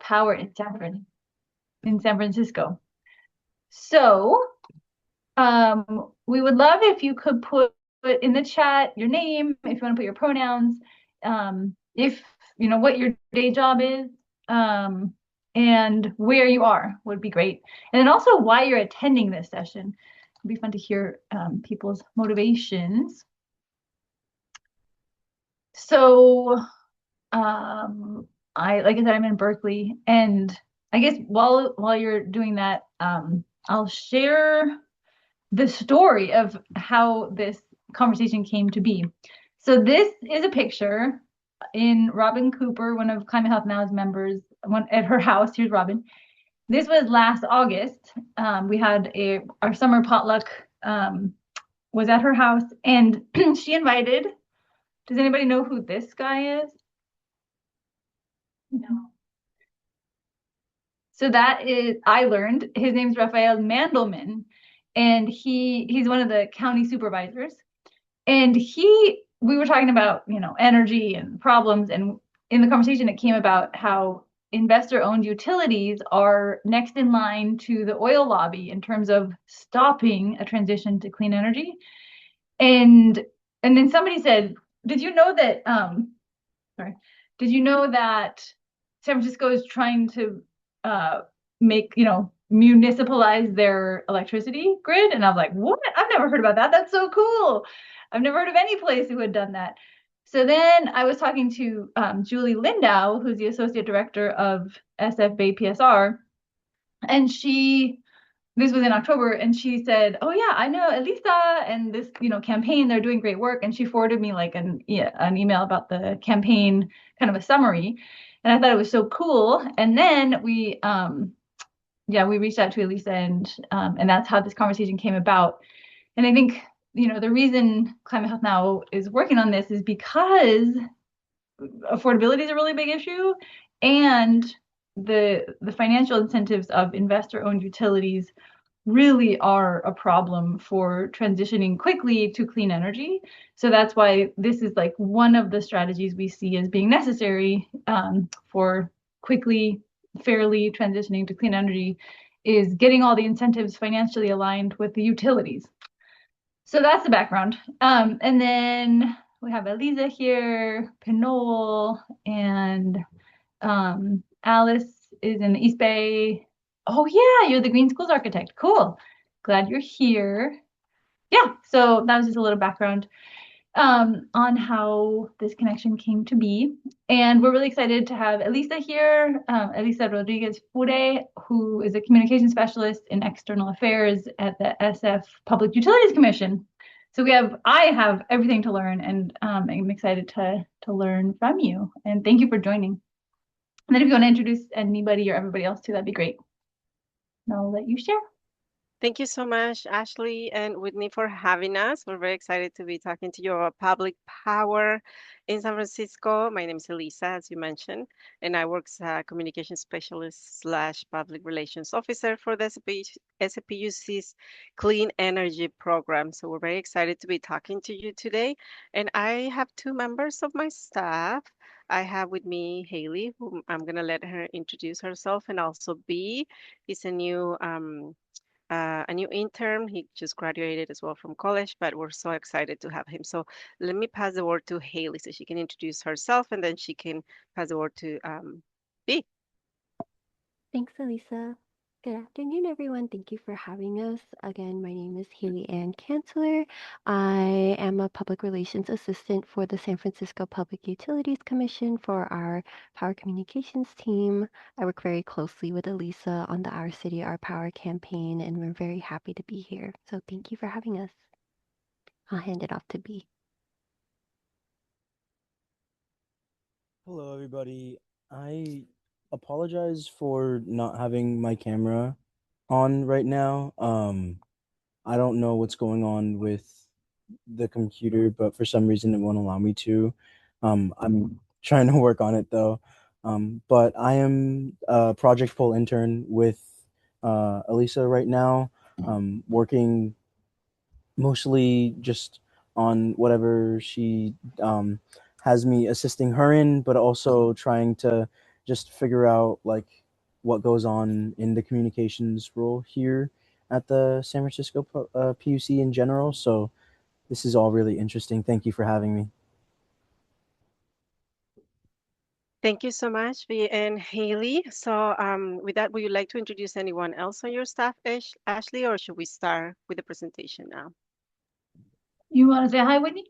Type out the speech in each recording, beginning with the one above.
power in San Francisco. So we would love if you could put in the chat your name, if you want to put your pronouns, if you know what your day job is, and where you are would be great. And then also why you're attending this session. It'd be fun to hear people's motivations. So like I said, I'm in Berkeley, and I guess while you're doing that, I'll share the story of how this conversation came to be. So this is a picture in Robin Cooper, one of Climate Health Now's members, at her house. Here's Robin. This was last August. We had our summer potluck was at her house, and she invited. Does anybody know who this guy is? No. So that is, I learned his name's Raphael Mandelman, and he's one of the county supervisors. And we were talking about, energy and problems, and in the conversation it came about how investor-owned utilities are next in line to the oil lobby in terms of stopping a transition to clean energy. And then somebody said, did you know that San Francisco is trying to make, municipalize their electricity grid? And I was like, what? I've never heard about that. That's so cool. I've never heard of any place who had done that. So then I was talking to Julie Lindau, who's the associate director of SFPUC, and this was in October, and she said, oh yeah, I know Elisa and this, campaign, they're doing great work. And she forwarded me like an email about the campaign, kind of a summary. And I thought it was so cool. And then we reached out to Elisa, and that's how this conversation came about. And I think, the reason Climate Health Now is working on this is because affordability is a really big issue, and the financial incentives of investor-owned utilities really are a problem for transitioning quickly to clean energy. So that's why this is like one of the strategies we see as being necessary for quickly, fairly transitioning to clean energy, is getting all the incentives financially aligned with the utilities. So that's the background. And then we have Elisa here, Pinole, and Alice is in the East Bay. Oh yeah, you're the Green Schools architect. Cool. Glad you're here. Yeah, so that was just a little background on how this connection came to be. And we're really excited to have Elisa here, Elisa Rodriguez Furey, who is a communication specialist in external affairs at the SF Public Utilities Commission. So I have everything to learn, and I'm excited to learn from you. And thank you for joining. And then if you want to introduce anybody or everybody else too, that'd be great. And I'll let you share. Thank you so much, Ashley and Whitney, for having us. We're very excited to be talking to you about public power in San Francisco. My name is Elisa, as you mentioned, and I work as a communication specialist slash public relations officer for the SFPUC's Clean Energy Program. So we're very excited to be talking to you today. And I have two members of my staff. I have with me Haley, whom I'm going to let her introduce herself, and also B. He's a new intern. He just graduated as well from college, but we're so excited to have him. So let me pass the word to Haley so she can introduce herself, and then she can pass the word to B. Thanks, Elisa. Good afternoon, everyone. Thank you for having us. Again, my name is Haley Ann Canceller. I am a public relations assistant for the San Francisco Public Utilities Commission for our power communications team. I work very closely with Elisa on the Our City, Our Power campaign, and we're very happy to be here. So thank you for having us. I'll hand it off to B. Hello, everybody. I apologize for not having my camera on right now. I don't know what's going on with the computer, but for some reason it won't allow me to. I'm trying to work on it though. But I am a project pole intern with Elisa right now, working mostly just on whatever she has me assisting her in, but also trying to just figure out like what goes on in the communications role here at the San Francisco PUC in general. So this is all really interesting. Thank you for having me. Thank you so much, Vi and Haley. So with that, would you like to introduce anyone else on your staff, Ashley, or should we start with the presentation now? You want to say hi, Whitney?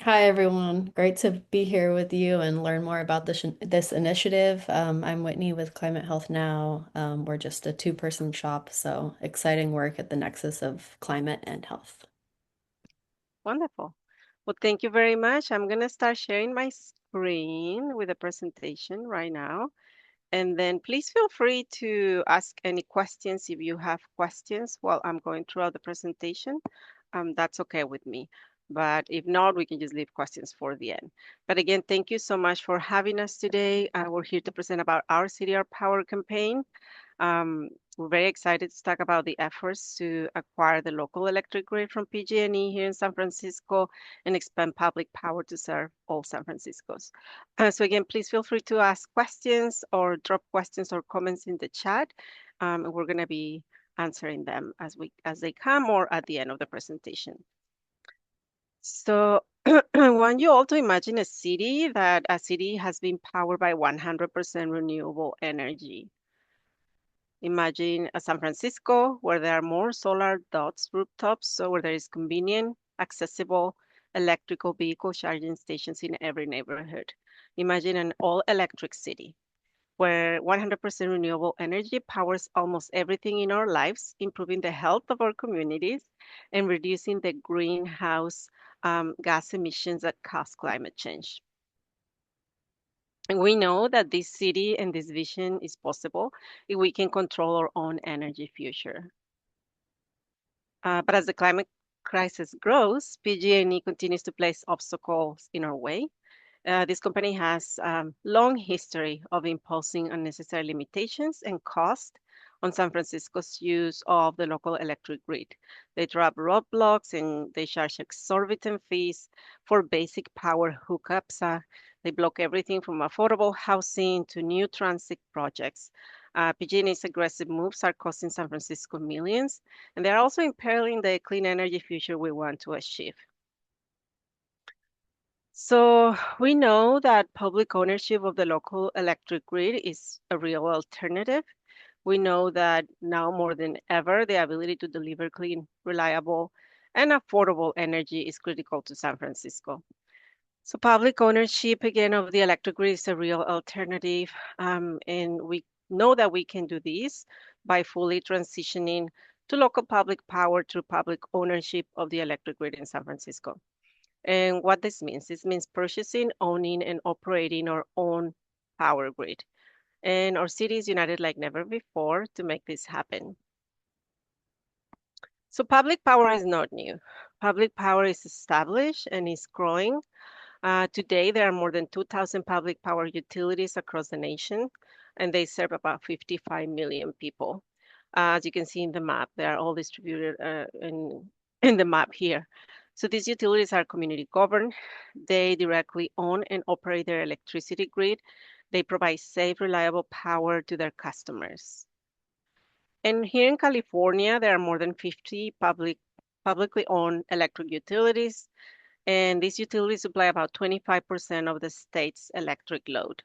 Hi, everyone. Great to be here with you and learn more about this initiative. I'm Whitney with Climate Health Now. We're just a two-person shop, so exciting work at the nexus of climate and health. Wonderful. Well, thank you very much. I'm going to start sharing my screen with the presentation right now. And then please feel free to ask any questions if you have questions while I'm going throughout the presentation. That's okay with me. But if not, we can just leave questions for the end. But again, thank you so much for having us today. We're here to present about our City Our Power campaign. We're very excited to talk about the efforts to acquire the local electric grid from PG&E here in San Francisco and expand public power to serve all San Franciscos. So again, please feel free to ask questions or drop questions or comments in the chat. We're going to be answering them as they come or at the end of the presentation. So I want you all to imagine a city has been powered by 100% renewable energy. Imagine a San Francisco where there are more solar dots, rooftops, so where there is convenient, accessible electrical vehicle charging stations in every neighborhood. Imagine an all-electric city where 100% renewable energy powers almost everything in our lives, improving the health of our communities and reducing the greenhouse gas emissions that cause climate change. And we know that this city and this vision is possible if we can control our own energy future. But as the climate crisis grows, PG&E continues to place obstacles in our way. This company has long history of imposing unnecessary limitations and cost on San Francisco's use of the local electric grid. They drop roadblocks and they charge exorbitant fees for basic power hookups. They block everything from affordable housing to new transit projects. PG&E's aggressive moves are costing San Francisco millions, and they're also imperiling the clean energy future we want to achieve. So we know that public ownership of the local electric grid is a real alternative. We know that now more than ever, the ability to deliver clean, reliable, and affordable energy is critical to San Francisco. So public ownership, again, of the electric grid is a real alternative. And we know that we can do this by fully transitioning to local public power through public ownership of the electric grid in San Francisco. And what this means purchasing, owning, and operating our own power grid. And our city is united like never before to make this happen. So public power is not new. Public power is established and is growing. Today, there are more than 2,000 public power utilities across the nation, and they serve about 55 million people. As you can see in the map, they are all distributed in the map here. So these utilities are community governed. They directly own and operate their electricity grid. They provide safe, reliable power to their customers. And here in California, there are more than 50 publicly owned electric utilities. And these utilities supply about 25% of the state's electric load.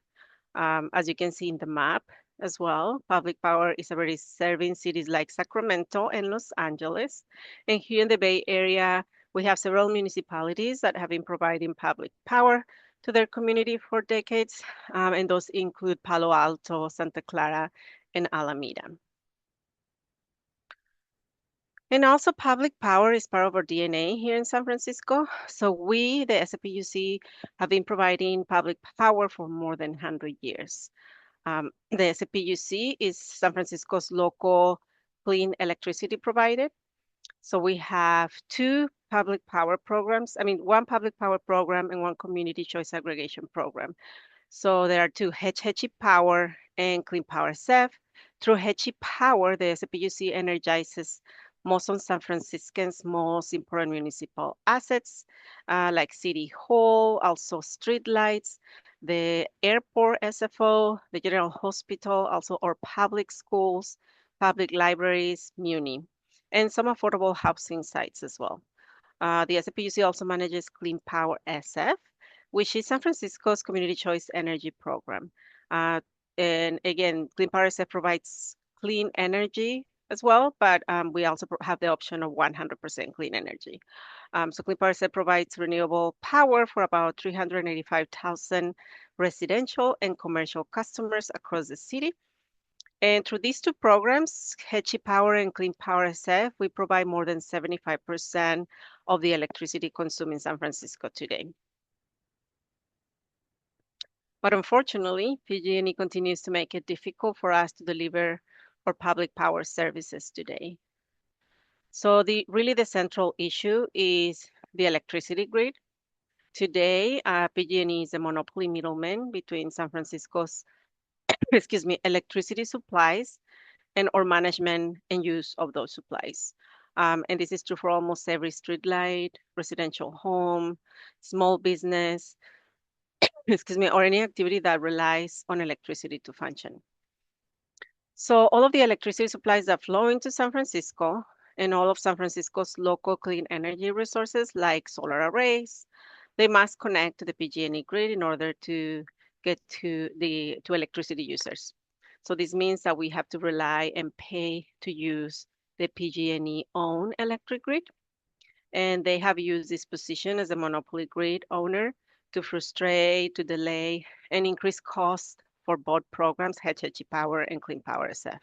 As you can see in the map as well, public power is already serving cities like Sacramento and Los Angeles. And here in the Bay Area, we have several municipalities that have been providing public power to their community for decades. And those include Palo Alto, Santa Clara, and Alameda. And also public power is part of our DNA here in San Francisco. So we, the SFPUC, have been providing public power for more than 100 years. The SFPUC is San Francisco's local clean electricity provider. So we have two public power programs. One public power program and one community choice aggregation program. So there are two, Hetch Hetchy Power and Clean Power SF. Through Hetchy Power, the SFPUC energizes most of San Franciscans' most important municipal assets, like City Hall, also street lights. the airport SFO, the general hospital, also our public schools, public libraries, Muni, and some affordable housing sites as well. The SFPUC also manages Clean Power SF, which is San Francisco's Community Choice Energy Program. Uh, and again, Clean Power SF provides clean energy as well, but we also have the option of 100% clean energy. So Clean Power SF provides renewable power for about 385,000 residential and commercial customers across the city. And through these two programs, Hetchy Power and Clean Power SF, we provide more than 75% of the electricity consumed in San Francisco today. But unfortunately, PG&E continues to make it difficult for us to deliver our public power services today. So really the central issue is the electricity grid. Today, PG&E is a monopoly middleman between San Francisco's, excuse me, electricity supplies and or management and use of those supplies. And this is true for almost every street light, residential home, small business, excuse me, or any activity that relies on electricity to function. So all of the electricity supplies that flow into San Francisco and all of San Francisco's local clean energy resources like solar arrays, they must connect to the PG&E grid in order to get to electricity users. So this means that we have to rely and pay to use the PG&E own electric grid. And they have used this position as a monopoly grid owner to frustrate, to delay, and increase costs for both programs, Hetch Hetchy Power and Clean Power SF.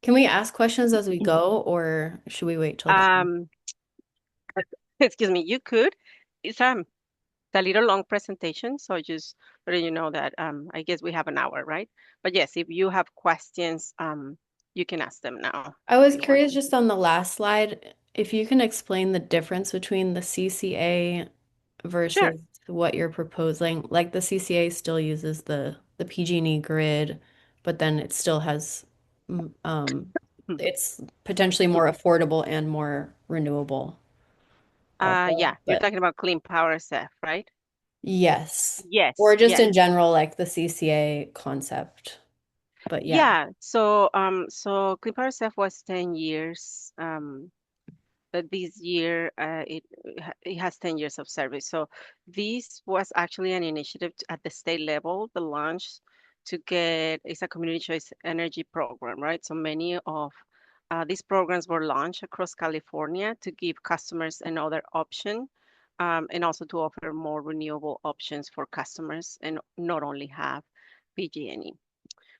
Can we ask questions as we go, or should we wait till the end? Excuse me, you could. It's a little long presentation, so just letting you know that I guess we have an hour, right? But yes, if you have questions, you can ask them now. I was if you want curious to. just on the last slide, if you can explain the difference between the CCA Sure. versus what you're proposing. Like the CCA still uses the PG&E grid, but then it still has it's potentially more affordable and more renewable also. Yeah, you're But talking about Clean Power SF, right? yes. Yes, Or just yes. in general, like the CCA concept. But yeah. Yeah, so Clean Power SF was 10 years. But this year it has 10 years of service. So this was actually an initiative at the state level, the launch to get, it's a community choice energy program, right? So many of these programs were launched across California to give customers another option and also to offer more renewable options for customers and not only have PG&E.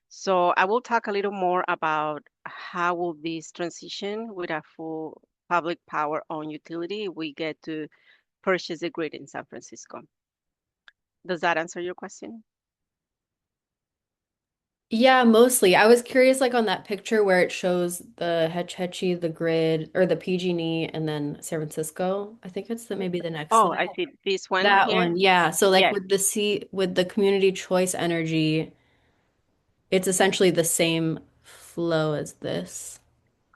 So I will talk a little more about how will this transition with a full public power owned utility we get to purchase a grid in San Francisco. Does that answer your question? Yeah, mostly. I was curious, like on that picture where it shows the Hetch Hetchy, the grid, or the PG&E, and then San Francisco. I think it's maybe the next Oh, slide. I see this one That here. one, yeah. So like Yes, with with the community choice energy, it's essentially the same flow as this.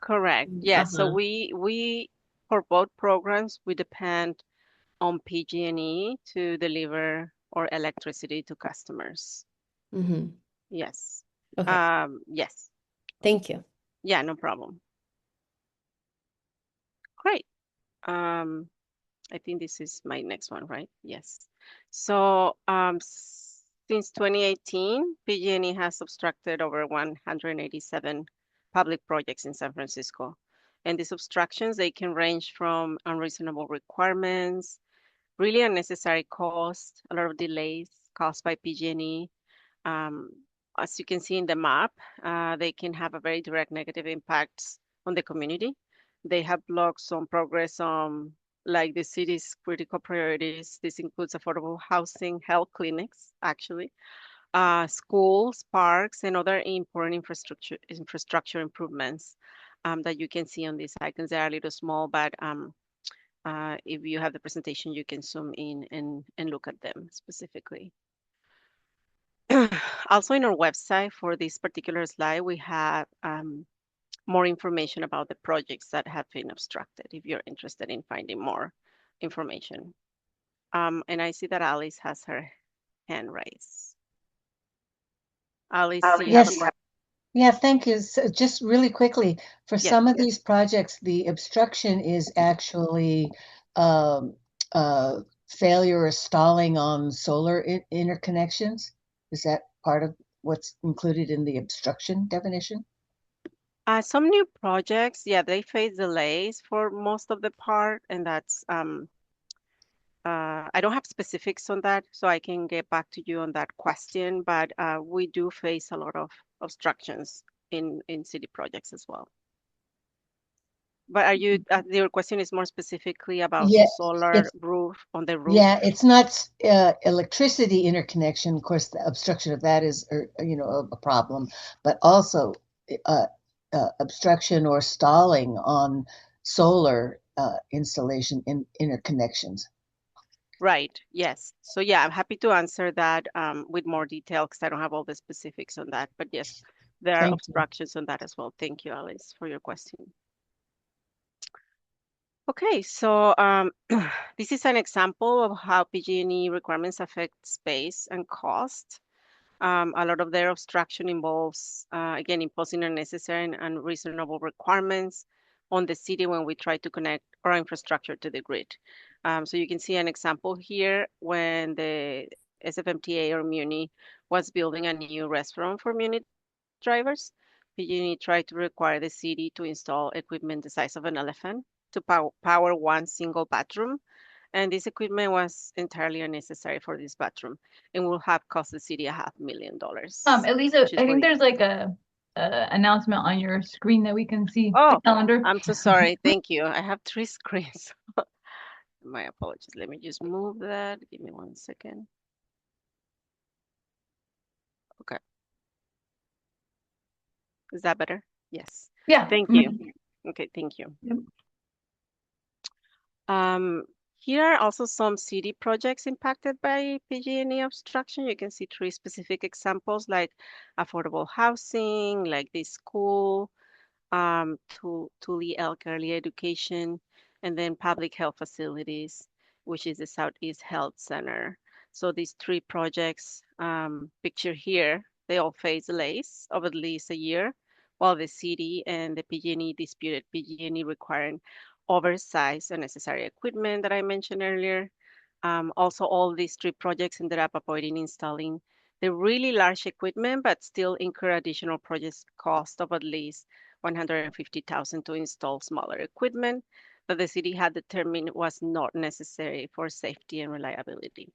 correct. Yes. So Uh-huh. we for both programs we depend on PG&E to deliver our electricity to customers. Hmm. Yes. Okay. Yes. Thank you. Yeah, no problem. Great. Um, I think this is my next one, right? Yes. So since 2018, PG&E has obstructed over 187 public projects in San Francisco. And these obstructions, they can range from unreasonable requirements, really unnecessary costs, a lot of delays caused by PG&E. Um, as you can see in the map, they can have a very direct negative impacts on the community. They have blocked some progress on like the city's critical priorities. This includes affordable housing, health clinics, actually, schools, parks, and other important infrastructure improvements that you can see on these icons. They are a little small, but if you have the presentation, you can zoom in and look at them specifically. Also in our website for this particular slide, we have more information about the projects that have been obstructed if you're interested in finding more information. And I see that Alice has her hand raised. Alice, you have Yes. Yeah, thank you. So just really quickly, for Yes. some of these projects, the obstruction is actually um, failure or stalling on solar interconnections. Is that part of what's included in the obstruction definition? Some new projects, yeah, they face delays for most of the part, and that's I don't have specifics on that, so I can get back to you on that question, but we do face a lot of obstructions in city projects as well. But are you, your question is more specifically about Yeah, solar it's roof on the roof? yeah, it's not electricity interconnection. Of course, the obstruction of that is, a problem, but also uh, obstruction or stalling on solar installation interconnections. Right, yes. So yeah, I'm happy to answer that with more detail because I don't have all the specifics on that. But yes, there are Thank you. obstructions on that as well. Thank you, Alice, for your question. Okay, so this is an example of how PG&E requirements affect space and cost. A lot of their obstruction involves, again, imposing unnecessary and unreasonable requirements on the city when we try to connect our infrastructure to the grid. So you can see an example here when the SFMTA or Muni was building a new restaurant for Muni drivers. PG&E tried to require the city to install equipment the size of an elephant to power one single bathroom, and this equipment was entirely unnecessary for this bathroom and will have cost the city $500,000, Elisa, which is I think really. there's like a announcement on your screen that we can see, the Oh, calendar. I'm so sorry. Thank you. I have three screens. My apologies. Let me just move that. Give me 1 second. Okay. Is that better? Yes. Yeah. Thank you. Okay, thank you. Yep. Um, Here are also some city projects impacted by PG&E obstruction. You can see three specific examples like affordable housing, like this school, Tule Elk Early Education, and then public health facilities, which is the Southeast Health Center. So these three projects pictured here, they all face delays of at least a year, while the city and the PG&E disputed PG&E requiring oversized unnecessary equipment that I mentioned earlier. Also, all these three projects ended up avoiding installing the really large equipment, but still incur additional project cost of at least 150,000 to install smaller equipment that the city had determined was not necessary for safety and reliability.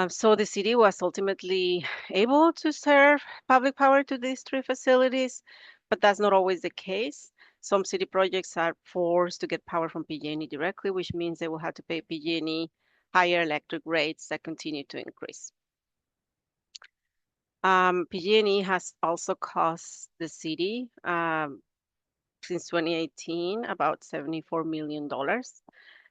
So the city was ultimately able to serve public power to these three facilities, but that's not always the case. Some city projects are forced to get power from PG&E directly, which means they will have to pay PG&E higher electric rates that continue to increase. PG&E has also cost the city since 2018 about $74 million.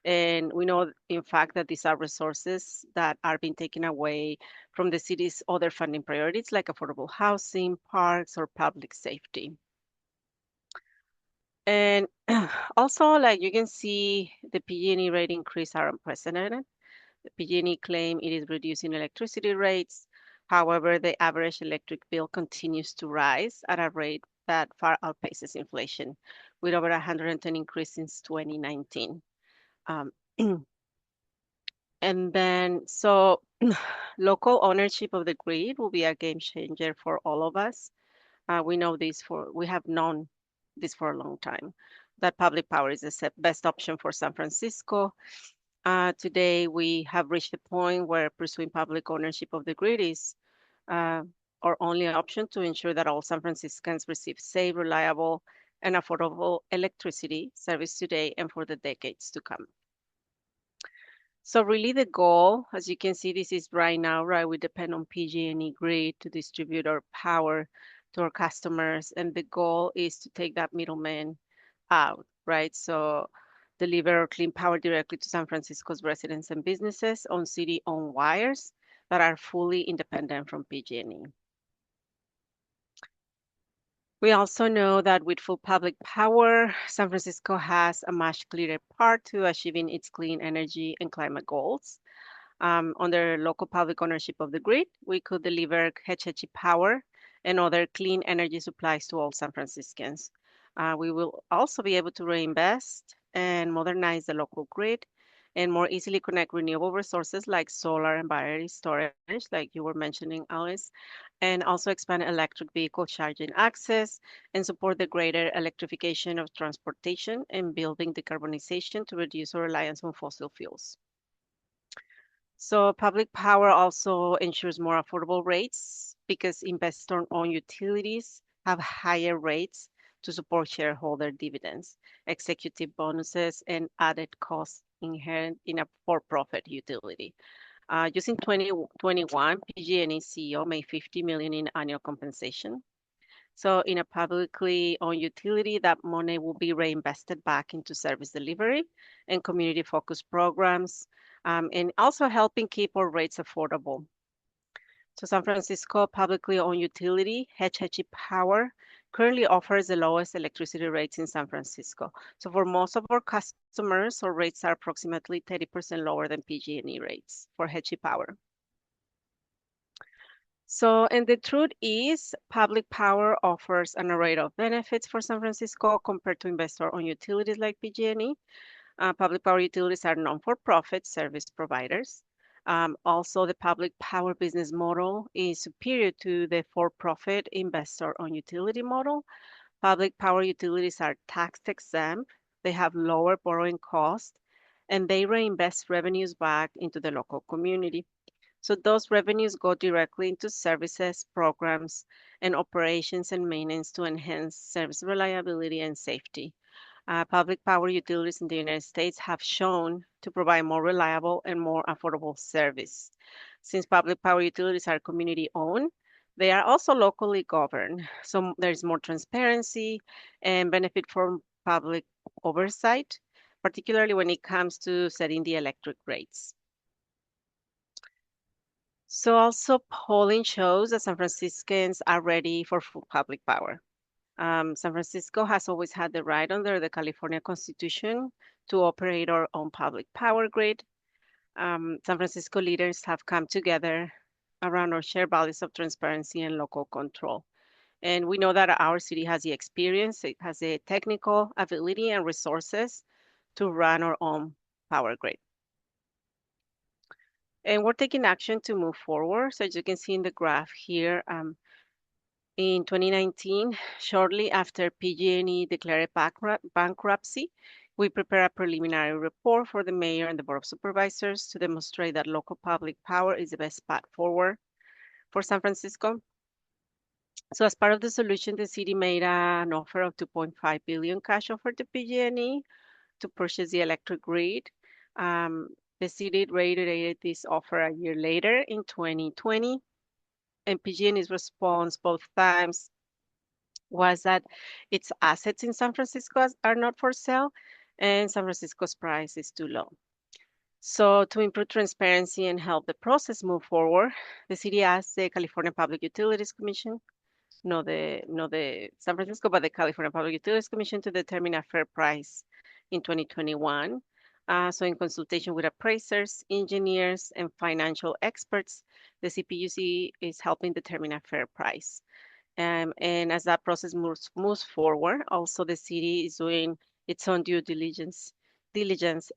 And we know, in fact, that these are resources that are being taken away from the city's other funding priorities like affordable housing, parks, or public safety. And also, like you can see, the PG&E rate increase are unprecedented. The PG&E claim it is reducing electricity rates. However, the average electric bill continues to rise at a rate that far outpaces inflation, with over 110 increase since 2019. Um, and then, so local ownership of the grid will be a game changer for all of us. We have known this for a long time, that public power is the best option for San Francisco. Today, we have reached the point where pursuing public ownership of the grid is uh, our only option to ensure that all San Franciscans receive safe, reliable, and affordable electricity service today and for the decades to come. So really the goal, as you can see, this is right now, right? We depend on PG&E grid to distribute our power to our customers. And the goal is to take that middleman out, right? So deliver our clean power directly to San Francisco's residents and businesses on city-owned wires that are fully independent from PG&E. We also know that with full public power, San Francisco has a much clearer path to achieving its clean energy and climate goals. Under local public ownership of the grid, we could deliver Hetch Hetchy Power and other clean energy supplies to all San Franciscans. We will also be able to reinvest and modernize the local grid and more easily connect renewable resources like solar and battery storage, like you were mentioning, Alice, and also expand electric vehicle charging access and support the greater electrification of transportation and building decarbonization to reduce our reliance on fossil fuels. So public power also ensures more affordable rates because investor-owned utilities have higher rates to support shareholder dividends, executive bonuses, and added costs inherent in a for-profit utility. Just in 2021, PG&E CEO made $50 million in annual compensation. So in a publicly owned utility, that money will be reinvested back into service delivery and community-focused programs, and also helping keep our rates affordable. So San Francisco publicly owned utility, Hetch Hetchy Power, currently offers the lowest electricity rates in San Francisco. So for most of our customers, our rates are approximately 30% lower than PG&E rates for Hetchy Power. So, and the truth is, public power offers an array of benefits for San Francisco compared to investor-owned utilities like PG&E. Public power utilities are non-for-profit service providers. Also, the public power business model is superior to the for-profit investor-owned utility model. Public power utilities are tax exempt, they have lower borrowing costs, and they reinvest revenues back into the local community. So those revenues go directly into services, programs, and operations and maintenance to enhance service reliability and safety. Public power utilities in the United States have shown to provide more reliable and more affordable service. Since public power utilities are community owned, they are also locally governed. So there's more transparency and benefit from public oversight, particularly when it comes to setting the electric rates. So also polling shows that San Franciscans are ready for full public power. San Francisco has always had the right under the California Constitution to operate our own public power grid. San Francisco leaders have come together around our shared values of transparency and local control. And we know that our city has the experience, it has the technical ability and resources to run our own power grid. And we're taking action to move forward. So as you can see in the graph here, in 2019, shortly after PG&E declared bankruptcy, we prepared a preliminary report for the mayor and the board of supervisors to demonstrate that local public power is the best path forward for San Francisco. So as part of the solution, the city made an offer of 2.5 billion cash offer to PG&E to purchase the electric grid. The city reiterated this offer a year later in 2020, and PG&E's response both times was that its assets in San Francisco are not for sale and San Francisco's price is too low. So to improve transparency and help the process move forward, the city asked the California Public Utilities Commission, not the San Francisco, but the California Public Utilities Commission to determine a fair price in 2021. So in consultation with appraisers, engineers, and financial experts, the CPUC is helping determine a fair price. And as that process moves forward, also the city is doing its own due diligence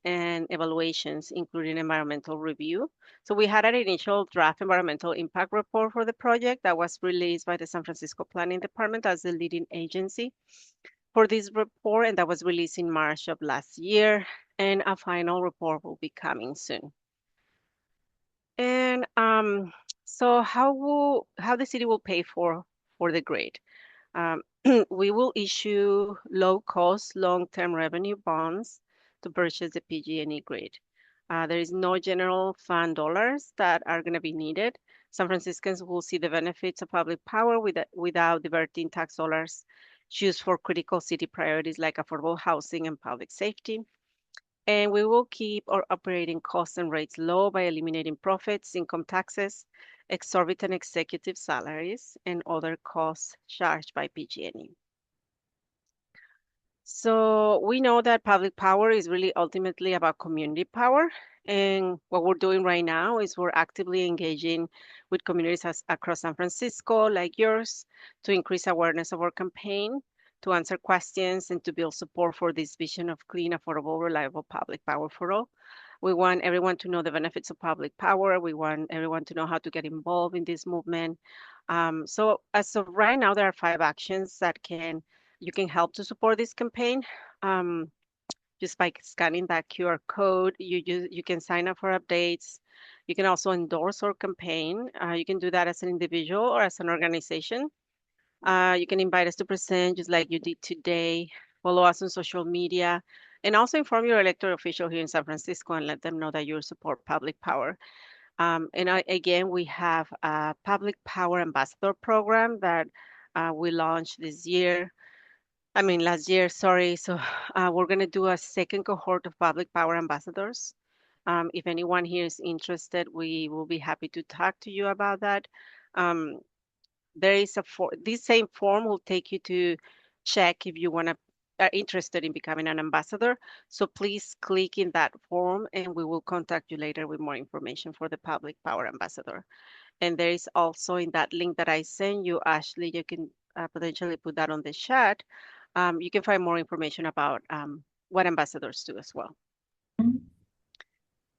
and evaluations, including environmental review. So we had an initial draft environmental impact report for the project that was released by the San Francisco Planning Department as the leading agency for this report, and that was released in March of last year, and a final report will be coming soon. And so how the city will pay for the grid? We will issue low-cost, long-term revenue bonds to purchase the PG&E grid. There is no general fund dollars that are going to be needed. San Franciscans will see the benefits of public power without diverting tax dollars used for critical city priorities like affordable housing and public safety. And we will keep our operating costs and rates low by eliminating profits, income taxes, exorbitant executive salaries, and other costs charged by PG&E. So we know that public power is really ultimately about community power. And what we're doing right now is we're actively engaging with communities across San Francisco, like yours, to increase awareness of our campaign, to answer questions, and to build support for this vision of clean, affordable, reliable public power for all. We want everyone to know the benefits of public power. We want everyone to know how to get involved in this movement. So as of right now, there are 5 actions that you can help to support this campaign. Um, just by scanning that QR code, you can sign up for updates. You can also endorse our campaign. You can do that as an individual or as an organization. You can invite us to present just like you did today. Follow us on social media, and also inform your elected official here in San Francisco and let them know that you support public power. Again, we have a public power ambassador program that we launched this year. I mean, last year, sorry. So we're going to do a second cohort of public power ambassadors. If anyone here is interested, we will be happy to talk to you about that. Um, there is this same form will take you to check if you are interested in becoming an ambassador. So please click in that form and we will contact you later with more information for the public power ambassador. And there is also in that link that I sent you, Ashley, you can potentially put that on the chat. You can find more information about what ambassadors do as well.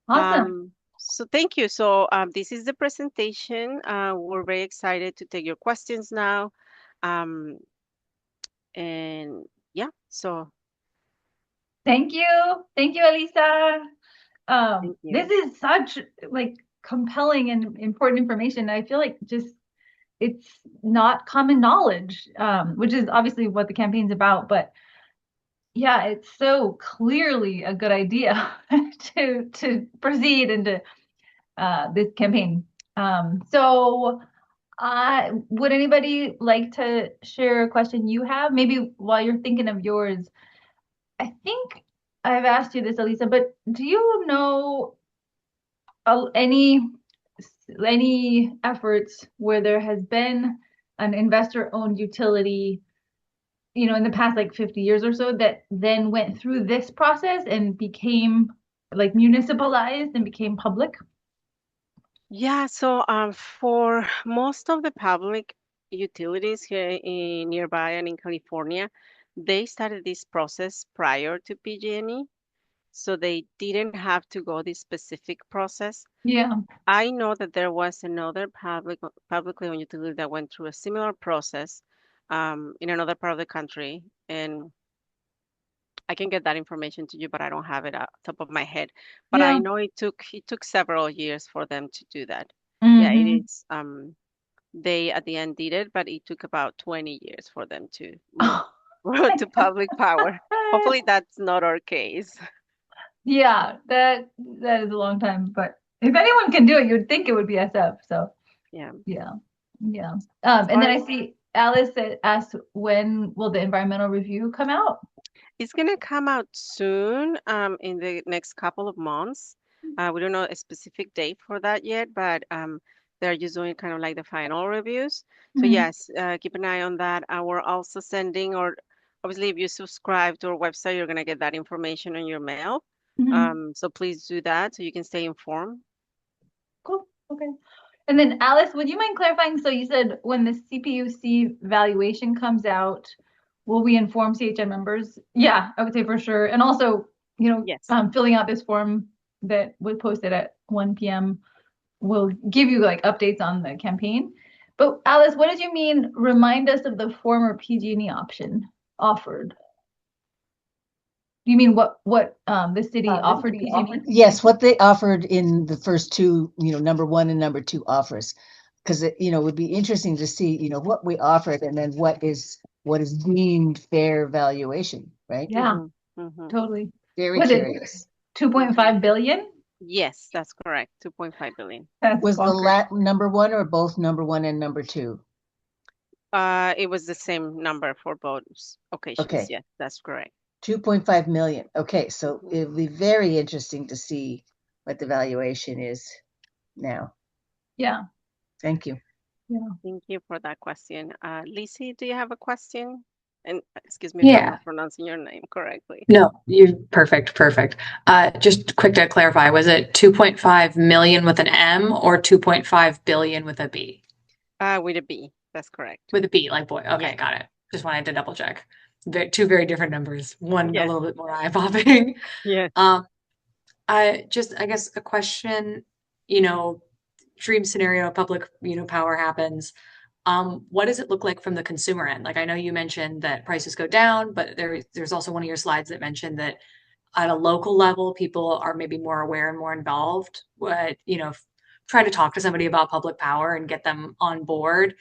Awesome. So thank you. So this is the presentation. We're very excited to take your questions now. And yeah, so. Thank you. Thank you, Elisa. Thank This you. is such like compelling and important information. I feel like it's not common knowledge, which is obviously what the campaign's about, but yeah, it's so clearly a good idea to proceed into this campaign. So would anybody like to share a question you have? Maybe while you're thinking of yours, I think I've asked you this, Elisa, but do you know any efforts where there has been an investor-owned utility, in the past like 50 years or so that then went through this process and became like municipalized and became public? Yeah, so for most of the public utilities here in nearby and in California, they started this process prior to PG&E, so they didn't have to go this specific process. Yeah. I know that there was another publicly owned utility that went through a similar process in another part of the country, and I can get that information to you, but I don't have it at top of my head. But I Yeah. know it took several years for them to do that. Yeah, it Mm-hmm. is. They at the end did it, but it took about 20 years for them to move Oh. to public power. Hopefully that's not our case. Yeah, that is a long time, but if anyone can do it, you'd think it would be SF. So Yeah. yeah, yeah. So And then I see Alice asked, when will the environmental review come out? it's gonna come out soon, in the next couple of months. We don't know a specific date for that yet, but they're just doing kind of like the final reviews. So Mhm. yes, keep an eye on that. We're also sending, or obviously if you subscribe to our website, you're gonna get that information on your mail. Mhm. So please do that so you can stay informed. Cool. Okay. And then Alice, would you mind clarifying? So you said when the CPUC valuation comes out, will we inform CHN members? Yeah, I would say for sure. And also, Yes. filling out this form that was posted at 1 p.m. will give you like updates on the campaign. But Alice, what did you mean? Remind us of the former PG&E option offered. Do you mean what the city offered PG&E? Yes, what they offered in the first two, number one and number two offers, because it would be interesting to see, what we offered and then what is deemed fair valuation, right? Yeah, Mm-hmm. totally. Very Was it curious. 2.5 billion? Yes, that's correct. 2.5 billion. That's Was bonkers. the number one or both number one and number two? It was the same number for both occasions. Okay. Yes, that's correct. 2.5 million. Okay, so it'll be very interesting to see what the valuation is now. Yeah. Thank you. Yeah. Thank you for that question. Lizzie, do you have a question? And excuse me if I'm Yeah. not pronouncing your name correctly. No, you perfect. Just quick to clarify, was it 2.5 million with an M or 2.5 billion with a B? With a B. That's correct. With a B, like boy. Okay, Yes. got it. Just wanted to double check. Two very different numbers. One a Yes. little bit more eye-popping. Yes. I guess a question, dream scenario, public, power happens. What does it look like from the consumer end? Like I know you mentioned that prices go down, but there's also one of your slides that mentioned that at a local level, people are maybe more aware and more involved. Try to talk to somebody about public power and get them on board.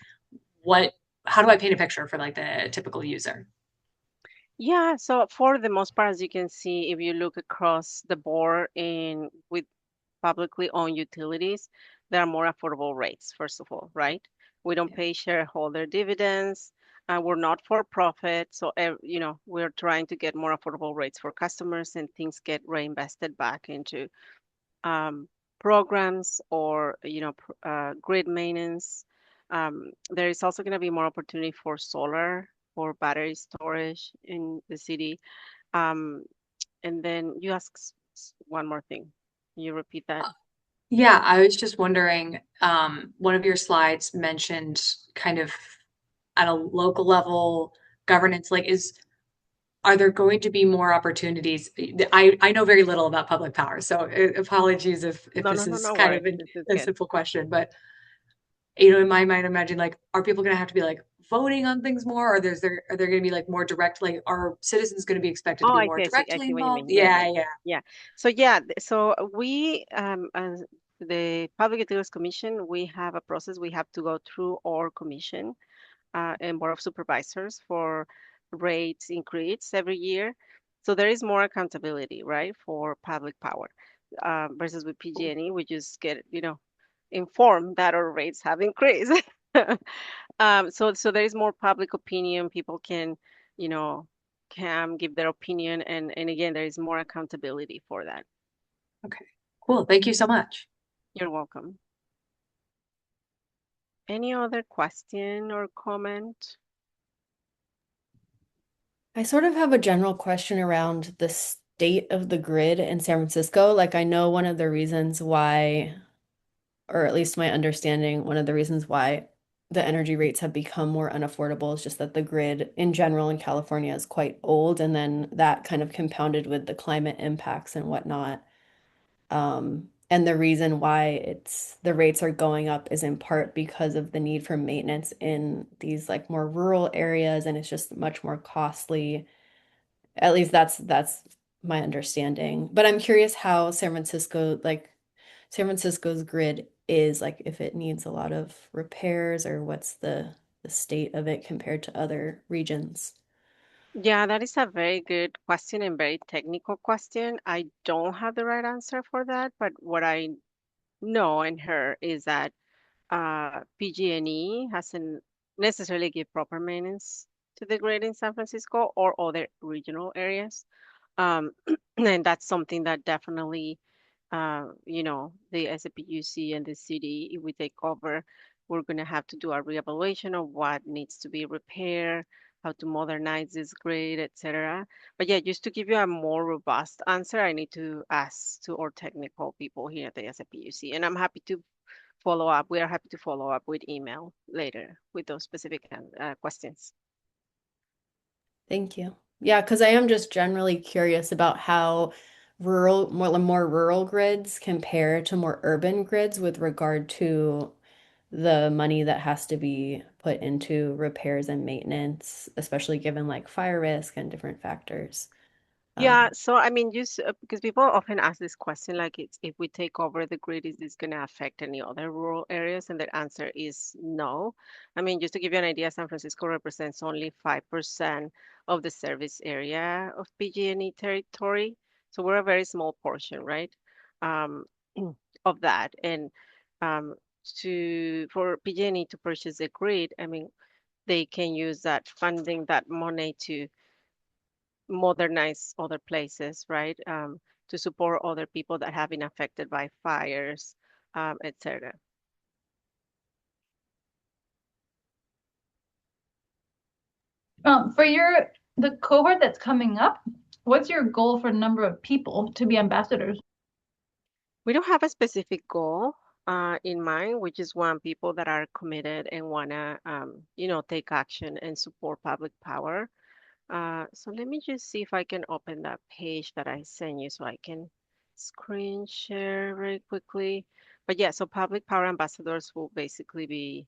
How do I paint a picture for like the typical user? Yeah, so for the most part, as you can see, if you look across the board in with publicly owned utilities, there are more affordable rates, first of all, right? We don't pay shareholder dividends. We're not for profit, so we're trying to get more affordable rates for customers, and things get reinvested back into um, programs or grid maintenance. There is also going to be more opportunity for solar or battery storage in the city. Um, and then you asked one more thing. Can you repeat that? Yeah, I was just wondering, one of your slides mentioned kind of at a local level governance, are there going to be more opportunities? I know very little about public power, so apologies if No, no, this no, is no kind of worries. This is a good. simple question, but in my mind, imagine like, are people going to have to be like voting on things more, or are there going to be like more direct, like, are citizens going to be expected to Oh, be I more see, I see, I directly see what you involved? mean. Yeah, yeah, Yeah, yeah. yeah. So yeah, so we, as the Public Utilities Commission, we have a process we have to go through our commission and Board of Supervisors for rates increase every year. So there is more accountability, right, for public power versus with PG&E, we just get, informed that our rates have increased. So there is more public opinion. People you know, can give their opinion, and again, there is more accountability for that. Okay, cool. Thank you so much. You're welcome. Any other question or comment? I sort of have a general question around the state of the grid in San Francisco. Like, I know one of the reasons why, or at least my understanding, one of the reasons why the energy rates have become more unaffordable is just that the grid in general in California is quite old, and then that kind of compounded with the climate impacts and whatnot. And the reason why the rates are going up is in part because of the need for maintenance in these like more rural areas, and it's just much more costly. At least that's my understanding. But I'm curious how San Francisco's grid is, like if it needs a lot of repairs or what's the state of it compared to other regions. Yeah, that is a very good question and very technical question. I don't have the right answer for that, but what I know and heard is that PG&E hasn't necessarily give proper maintenance to the grid in San Francisco or other regional areas. Um, and that's something that definitely, the SFPUC and the city, if we take over, we're going to have to do a reevaluation of what needs to be repaired, how to modernize this grid, etc. But yeah, just to give you a more robust answer, I need to ask to our technical people here at the SFPUC, and I'm happy to follow up. We are happy to follow up with email later with those specific questions. Thank you. Yeah, because I am just generally curious about how more rural grids compare to more urban grids with regard to the money that has to be put into repairs and maintenance, especially given like fire risk and different factors. Yeah, Um, so I mean, just because people often ask this question, like, it's if we take over the grid, is this going to affect any other rural areas? And the answer is no. I mean, just to give you an idea, San Francisco represents only 5% of the service area of PG&E territory. So we're a very small portion, right? Um, of that. And um, for PG&E to purchase the grid, I mean, they can use that funding, that money to modernize other places, right? To support other people that have been affected by fires, etc. For the cohort that's coming up, what's your goal for number of people to be ambassadors? We don't have a specific goal in mind. We just want people that are committed and wanna, take action and support public power. So let me just see if I can open that page that I sent you so I can screen share very quickly. But yeah, so public power ambassadors will basically be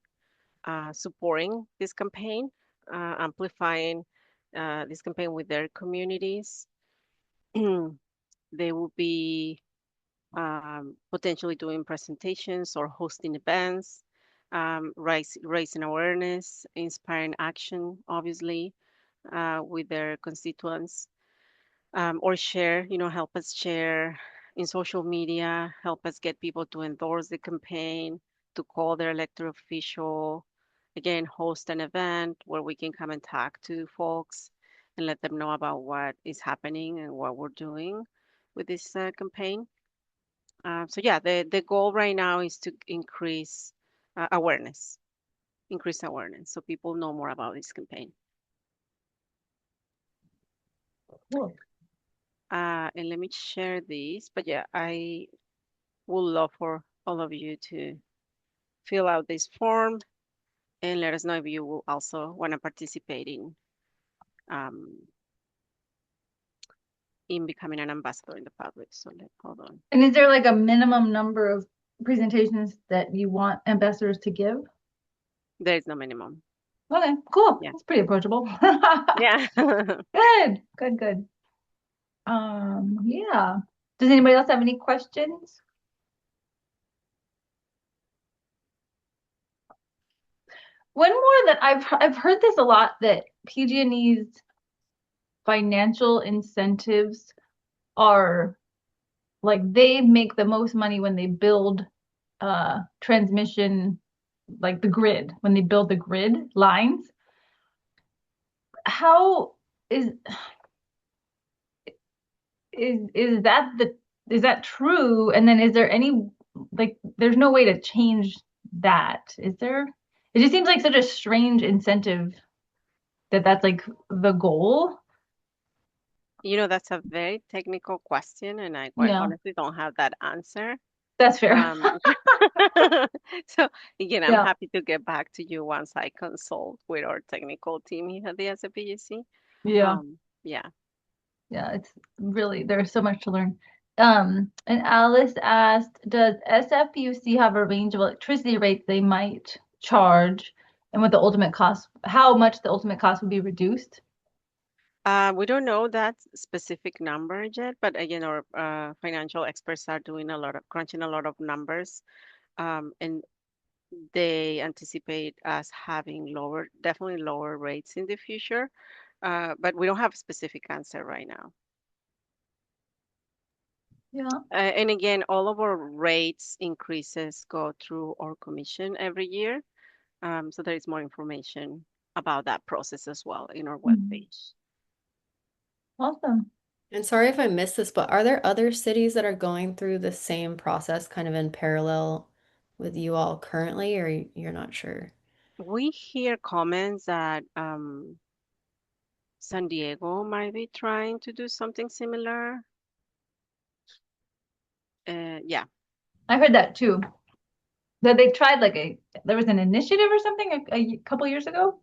supporting this campaign, amplifying this campaign with their communities. They will be potentially doing presentations or hosting events, raising awareness, inspiring action, obviously, with their constituents, or share, help us share in social media, help us get people to endorse the campaign, to call their elected official, again, host an event where we can come and talk to folks and let them know about what is happening and what we're doing with this campaign. So yeah, the goal right now is to increase awareness, so people know more about this campaign. Cool. And let me share these. But yeah, I would love for all of you to fill out this form and let us know if you will also want to participate um, in becoming an ambassador in the public. So hold on. And is there like a minimum number of presentations that you want ambassadors to give? There is no minimum. Okay, cool. Yeah. That's pretty approachable. Yeah. Good. Yeah. Does anybody else have any questions? One more that I've heard this a lot, that PG&E's financial incentives are like they make the most money when they build transmission, like the grid, when they build the grid lines. How is is that is that true? And then is there any, like, there's no way to change that, is there? It just seems like such a strange incentive that that's like the goal. That's a very technical question, and I quite Yeah, honestly don't have that answer. that's fair. Um, so again, I'm Yeah, happy to get back to you once I consult with our technical team here at the SFPUC. yeah, Yeah. yeah. It's really, there's so much to learn. And Alice asked, does SFPUC have a range of electricity rates they might charge, and what the ultimate cost, how much the ultimate cost would be reduced? We don't know that specific number yet, but again, our financial experts are doing crunching a lot of numbers, and they anticipate us having definitely lower rates in the future, but we don't have a specific answer right now. Yeah. And again, all of our rates increases go through our commission every year. So there is more information about that process as well in our webpage. Awesome. And sorry if I missed this, but are there other cities that are going through the same process kind of in parallel with you all currently, or you're not sure? We hear comments that San Diego might be trying to do something similar. Yeah. I heard that too. That they tried there was an initiative or something a couple years ago,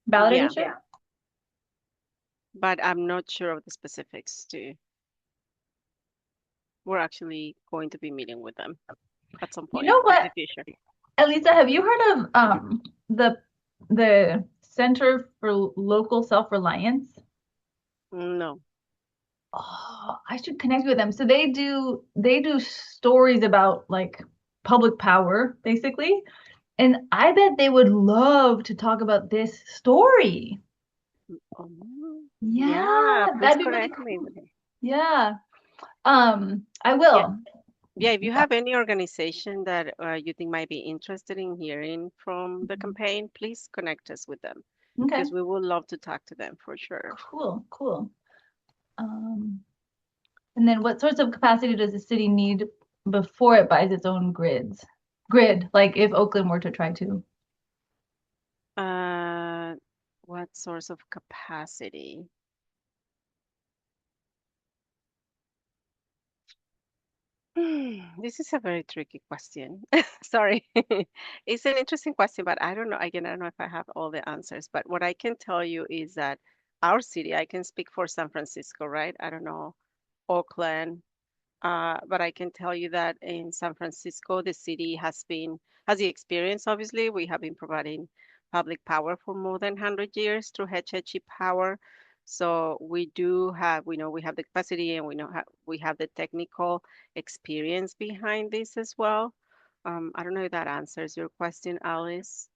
ballot Yeah. initiative. But I'm not sure of the specifics too. We're actually going to be meeting with them at some You point know in the what, future. Elisa, have you heard of the Center for Local Self-Reliance? No. Oh, I should connect with them. So they do stories about like public power, basically. And I bet they would love to talk about this story. Oh, Yeah, please that'd be really connect me cool. with it. Yeah. I Yeah. will. Yeah, if you have any organization that you think might be interested in hearing from the campaign, please connect us with them Okay. because we would love to talk to them for sure. Cool. And then what sorts of capacity does the city need before it buys its own grid, like if Oakland were to try to? Uh, What source of capacity? This is a very tricky question. Sorry. It's an interesting question, but I don't know. Again, I don't know if I have all the answers. But what I can tell you is that our city, I can speak for San Francisco, right? I don't know, Oakland, but I can tell you that in San Francisco, the city has the experience, obviously. We have been providing public power for more than 100 years through Hetch Hetchy Power. So we do have, we know we have the capacity and we have the technical experience behind this as well. I don't know if that answers your question, Alice.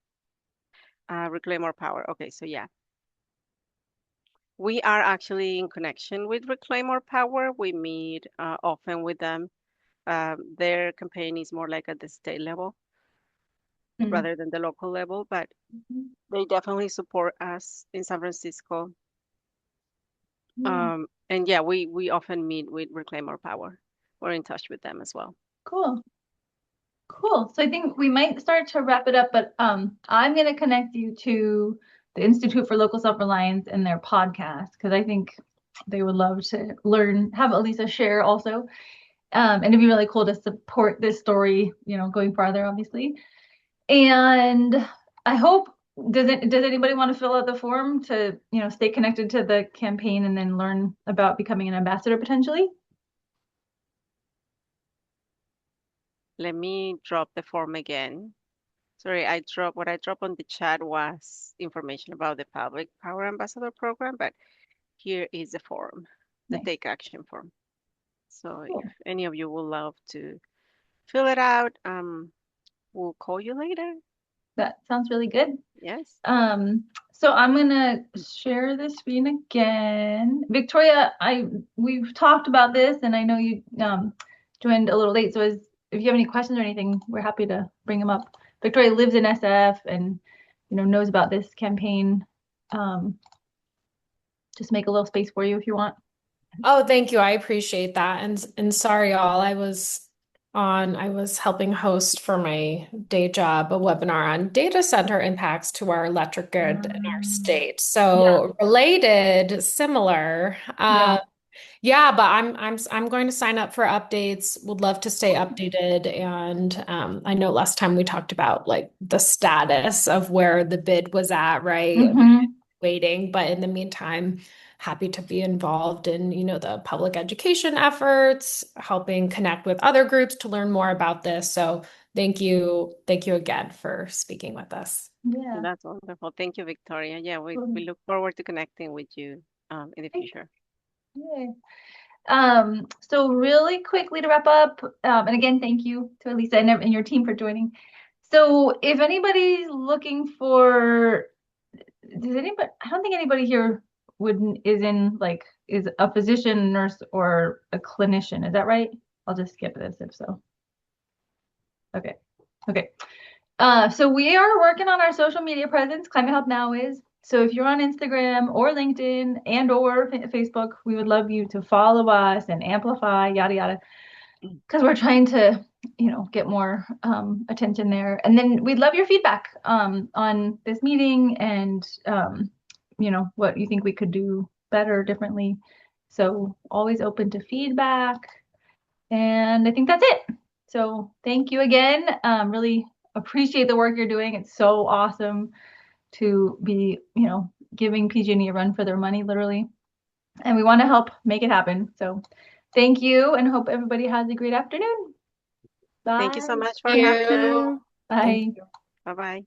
Reclaim our power. Okay, so yeah. We are actually in connection with Reclaim Our Power. We meet often with them. Their campaign is more like at the state level Mm. rather than the local level, but they definitely support us in San Francisco. Yeah. And yeah, we often meet with Reclaim Our Power. We're in touch with them as well. Cool. Cool. So I think we might start to wrap it up, but I'm going to connect you to the Institute for Local Self-Reliance and their podcast because I think they would love to have Elisa share also. And it'd be really cool to support this story, going farther, obviously. And I hope, does anybody want to fill out the form to, stay connected to the campaign and then learn about becoming an ambassador potentially? Let me drop the form again. Sorry, what I dropped on the chat was information about the Public Power Ambassador Program, but here is the form, the Nice. Take Action form. So Cool. if any of you would love to fill it out, we'll call you later. That sounds really good. Yes. So I'm gonna share this screen again. Victoria, we've talked about this, and I know you joined a little late. So if you have any questions or anything, we're happy to bring them up. Victoria lives in SF and knows about this campaign. Just make a little space for you if you want. Oh, thank you. I appreciate that. And sorry, all. I was helping host for my day job a webinar on data center impacts to our electric grid in our state. So related, similar. Yeah, but I'm going to sign up for updates. Would love to stay updated. And I know last time we talked about like the status of where the bid was at, right? Waiting, but in the meantime, happy to be involved in, the public education efforts, helping connect with other groups to learn more about this. So thank you again for speaking with us. Yeah. That's wonderful. Thank you, Victoria. Yeah, we look forward to connecting with you in the future. Yay. So really quickly to wrap up, and again, thank you to Elisa and your team for joining. So if anybody's looking for, I don't think anybody here is a physician, nurse, or a clinician. Is that right? I'll just skip this if so. Okay. So we are working on our social media presence. Climate Health Now is. So if you're on Instagram or LinkedIn and or Facebook, we would love you to follow us and amplify, yada, yada, because we're trying to, get more attention there. And then we'd love your feedback on this meeting and, what you think we could do better, differently. So always open to feedback. And I think that's it. So thank you again. Really appreciate the work you're doing. It's so awesome to be, giving PG&E a run for their money, literally. And we want to help make it happen. So thank you and hope everybody has a great afternoon. Bye. Thank you so much for Thank having us. you. Bye. Bye-bye.